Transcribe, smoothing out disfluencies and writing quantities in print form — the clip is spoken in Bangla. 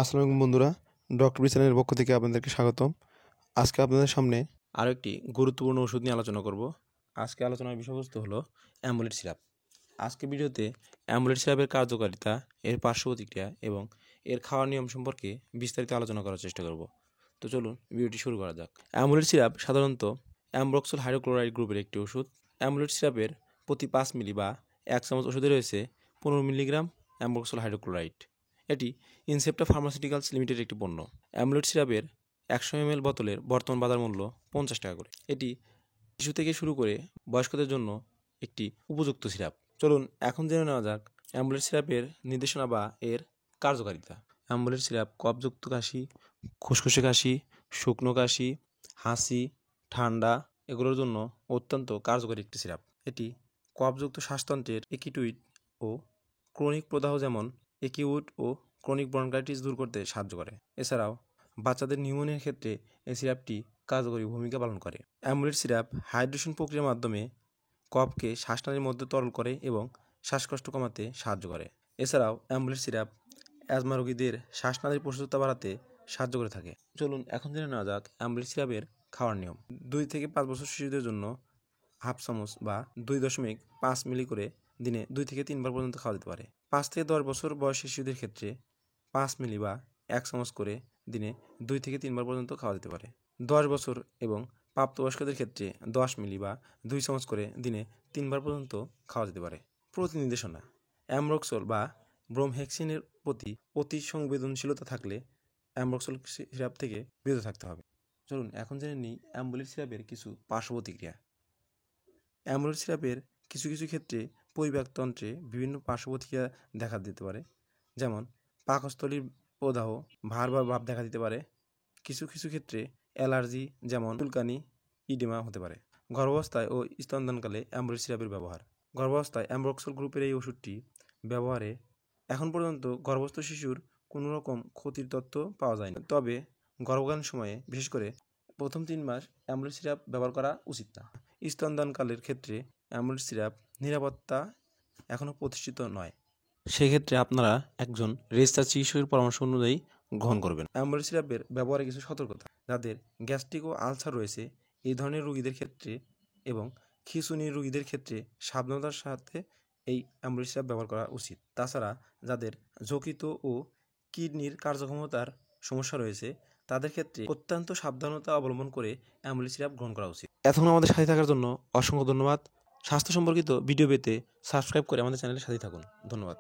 আসসালামু আলাইকুম বন্ধুরা, ডক্টর বি চ্যানেলের পক্ষ থেকে আপনাদেরকে স্বাগতম। আজকে আপনাদের সামনে আরও একটি গুরুত্বপূর্ণ ওষুধ নিয়ে আলোচনা করব। আজকে আলোচনার বিষয়বস্তু হলো অ্যামুলেট সিরাপ। আজকে ভিডিওতে অ্যামুলেট সিরাপের কার্যকারিতা, এর পার্শ্ব প্রতিক্রিয়া এবং এর খাওয়ার নিয়ম সম্পর্কে বিস্তারিত আলোচনা করার চেষ্টা করব। তো চলুন ভিডিওটি শুরু করা যাক। অ্যামুলেট সিরাপ সাধারণত অ্যামব্রক্সল হাইড্রোক্লোরাইড গ্রুপের একটি ওষুধ। অ্যামুলেট সিরাপের প্রতি 5 মিলি বা 1 চামচ ওষুধে রয়েছে 15 মিলিগ্রাম অ্যামব্রক্সল হাইড্রোক্লোরাইড। এটি ইনসেপ্টা ফার্মাসিউটিক্যালস লিমিটেড একটি পণ্য। অ্যামুলেট সিরাপের 100 ml বোতলের বর্তমান বাজার মূল্য 50 টাকা করে। এটি শিশু থেকে শুরু করে বয়স্কদের জন্য একটি উপযুক্ত সিরাপ। চলুন এখন জেনে নেওয়া যাক অ্যামুলেট সিরাপের নির্দেশনা বা এর কার্যকারিতা। অ্যামুলেট সিরাপ কফযুক্ত কাশি, খুসখুসে কাশি, শুকনো কাশি, হাঁচি, ঠান্ডা এগুলোর জন্য অত্যন্ত কার্যকরী একটি সিরাপ। এটি কফযুক্ত শ্বাসতন্ত্রের একিউট ও ক্রনিক প্রদাহ যেমন একিউট ও ক্রনিক ব্রঙ্কাইটিস দূর করতে সাহায্য করে। এছাড়াও বাচ্চাদের নিউমোনিয়ার ক্ষেত্রে এই সিরাপটি কার্যকরী ভূমিকা পালন করে। অ্যামুলেট সিরাপ হাইড্রেশন প্রক্রিয়ার মাধ্যমে কফকে শ্বাসনালীর মধ্যে তরল করে এবং শ্বাসকষ্ট কমাতে সাহায্য করে। এছাড়াও অ্যামুলেট সিরাপ অ্যাজমা রোগীদের শ্বাসনালীর প্রশস্ততা বাড়াতে সাহায্য করে থাকে। চলুন এখন জেনে নেওয়া যাক অ্যামুলেট সিরাপের খাওয়ার নিয়ম। 2 থেকে 5 বছর শিশুদের জন্য হাফ চামচ বা 2.5 মিলি করে দিনে 2 থেকে 3 বার পর্যন্ত খাওয়া যেতে পারে। 5 থেকে 10 বছর বয়সী শিশুদের ক্ষেত্রে 5 মিলি বা 1 চামচ করে দিনে 2 থেকে 3 বার পর্যন্ত খাওয়া যেতে পারে। 10 বছর এবং প্রাপ্তবয়স্কদের ক্ষেত্রে 10 মিলি বা 2 চামচ করে দিনে 3 বার পর্যন্ত খাওয়া যেতে পারে। প্রতি নির্দেশনা: অ্যামব্রক্সল বা ব্রোমহেক্সিনের প্রতি অতি সংবেদনশীলতা থাকলে অ্যামব্রক্সল সিরাপ থেকে বিরত থাকতে হবে। চলুন এখন জেনে নিই অ্যামুলেট সিরাপের কিছু পার্শ্ব প্রতিক্রিয়া। অ্যামুলেট সিরাপের কিছু কিছু ক্ষেত্রে পরিপাকতন্ত্রে বিভিন্ন পার্শ্ব প্রতিক্রিয়া দেখা দিতে পারে, যেমন পাকস্থলীর প্রদাহ, ভার বা ভাব দেখা দিতে পারে। কিছু কিছু ক্ষেত্রে অ্যালার্জি যেমন চুলকানি, ইডেমা হতে পারে। গর্ভাবস্থায় ও স্তনদানকালে অ্যামুলেট সিরাপের ব্যবহার। গর্ভাবস্থায় অ্যামব্রক্সল গ্রুপের এই ওষুধটি ব্যবহারে এখন পর্যন্ত গর্ভস্থ শিশুর কোনো রকম ক্ষতির তথ্য পাওয়া যায়নি। তবে গর্ভকালীন সময়ে বিশেষ করে প্রথম 3 মাস অ্যামুলেট সিরাপ ব্যবহার করা উচিত না। স্তনদানকালের ক্ষেত্রে অ্যামুলেট সিরাপ নিরাপত্তা এখনও প্রতিষ্ঠিত নয়। সেক্ষেত্রে আপনারা একজন রেজিস্টার্ড চিকিৎসকের পরামর্শ অনুযায়ী গ্রহণ করবেন। অ্যামুলেট সিরাপের ব্যবহারে কিছু সতর্কতা: যাদের গ্যাস্ট্রিক ও আলসার রয়েছে এই ধরনের রোগীদের ক্ষেত্রে এবং খিঁচুনির রোগীদের ক্ষেত্রে সাবধানতার সাথে এই অ্যামুলেট সিরাপ ব্যবহার করা উচিত। তাছাড়া যাদের যকৃত ও কিডনির কার্যক্ষমতার সমস্যা রয়েছে তাদের ক্ষেত্রে অত্যন্ত সাবধানতা অবলম্বন করে অ্যামুলেট সিরাপ গ্রহণ করা উচিত। এতক্ষণ আমাদের সাথে থাকার জন্য অসংখ্য ধন্যবাদ। স্বাস্থ্য সম্পর্কিত ভিডিও পেতে সাবস্ক্রাইব করে আমাদের চ্যানেলের সাথে থাকুন। ধন্যবাদ।